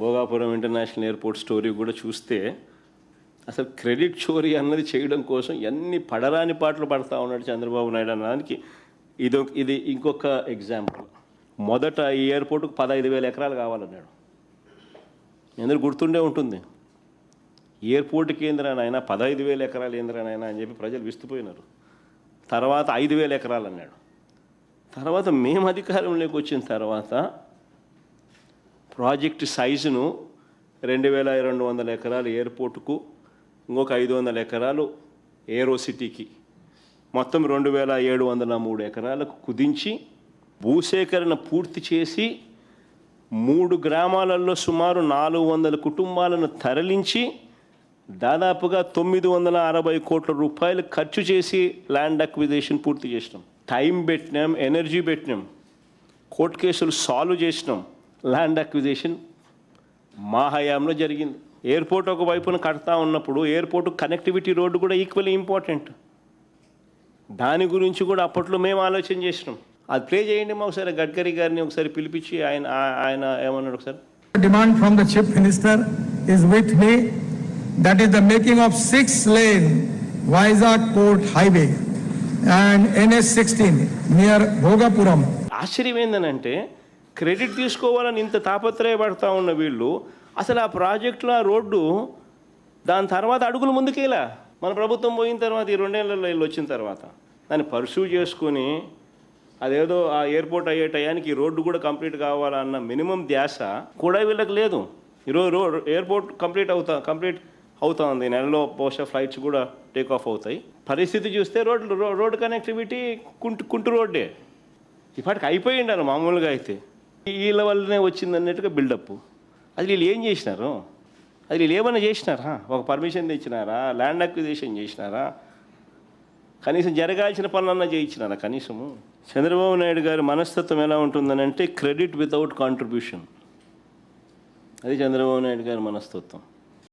Bhogapuram international airport story కూడా చూస్తే అసలు క్రెడిట్ చోరీ అన్నది చేయడం కోసం ఎన్ని పడరాని పాటలు పడతా ఉన్నాడు చంద్రబాబు నాయుడు అనడానికి ఇది ఇంకొక ఎగ్జాంపుల్. మొదట ఈ ఎయిర్పోర్టుకు 15,000 ఎకరాలు కావాలన్నాడు. ఎందుకు గుర్తుండే ఉంటుంది. ఎయిర్పోర్ట్ కేంద్రానైనా 15,000 ఎకరాలు ఏంద్రానైనా అని చెప్పి ప్రజలు విస్తుపోయినారు. తర్వాత 5,000 ఎకరాలు అన్నాడు. తర్వాత మేము అధికారంలోకి వచ్చిన తర్వాత ప్రాజెక్టు సైజును 2,200 ఎకరాలు ఎయిర్పోర్టుకు, ఇంకొక 500 ఎకరాలు ఏరో సిటీకి, మొత్తం 2,703 ఎకరాలకు కుదించి భూసేకరణ పూర్తి చేసి 3 గ్రామాలలో సుమారు 400 కుటుంబాలను తరలించి దాదాపుగా 960 కోట్ల రూపాయలు ఖర్చు చేసి ల్యాండ్ అక్విజిషన్ పూర్తి చేసినాం. టైం పెట్టినాం, ఎనర్జీ పెట్టినాం, కోర్టు కేసులు సాల్వ్ చేసినాం. ల్యాండ్ అక్విజిషన్ మా హయాంలో జరిగింది. ఎయిర్పోర్ట్ ఒకవైపున కడతా ఉన్నప్పుడు ఎయిర్పోర్ట్ కనెక్టివిటీ రోడ్డు కూడా ఈక్వల్లీ ఇంపార్టెంట్. దాని గురించి కూడా అప్పట్లో మేము ఆలోచన చేసినాం. అది ప్లే చేయండి మా ఒకసారి. గడ్కరీ గారిని ఒకసారి పిలిపించి ఆయన ఏమన్నాడు ఒకసారి. Demand from the Chief Minister is with me. That is the making of 6-lane Vizag Port Highway and NH16 near Bhogapuram. ఆశ్చర్యం ఏంటంటే క్రెడిట్ తీసుకోవాలని ఇంత తాపత్రయపడతా ఉన్న వీళ్ళు అసలు ఆ ప్రాజెక్టులో ఆ రోడ్డు దాని తర్వాత అడుగులు ముందుకేలా. మన ప్రభుత్వం పోయిన తర్వాత ఈ 2 ఏళ్లలో వీళ్ళు వచ్చిన తర్వాత దాన్ని పర్సూ చేసుకొని అదేదో ఆ ఎయిర్పోర్ట్ అయ్యే టయానికి ఈ రోడ్డు కూడా కంప్లీట్ కావాలన్న మినిమం ధ్యాస కూడా వీళ్ళకి లేదు. ఈరోజు ఎయిర్పోర్ట్ కంప్లీట్ అవుతుంది. నెలలో బహుశా ఫ్లైట్స్ కూడా టేక్ ఆఫ్ అవుతాయి. పరిస్థితి చూస్తే రోడ్డు కనెక్టివిటీ కుంటు రోడ్డే ఇప్పటికి అయిపోయిండారు. మామూలుగా అయితే వీళ్ళ వల్లనే వచ్చింది అన్నట్టుగా బిల్డప్. అది వీళ్ళు ఏం చేసినారు? అది వీళ్ళు ఏమైనా చేసినారా? ఒక పర్మిషన్ తెచ్చినారా? ల్యాండ్ అక్విజిషన్ చేసినారా? కనీసం జరగాల్సిన పనులన్నా చేయించినారా కనీసము? చంద్రబాబు నాయుడు గారి మనస్తత్వం ఎలా ఉంటుందని అంటే క్రెడిట్ వితౌట్ కాంట్రిబ్యూషన్. అది చంద్రబాబు నాయుడు గారి మనస్తత్వం.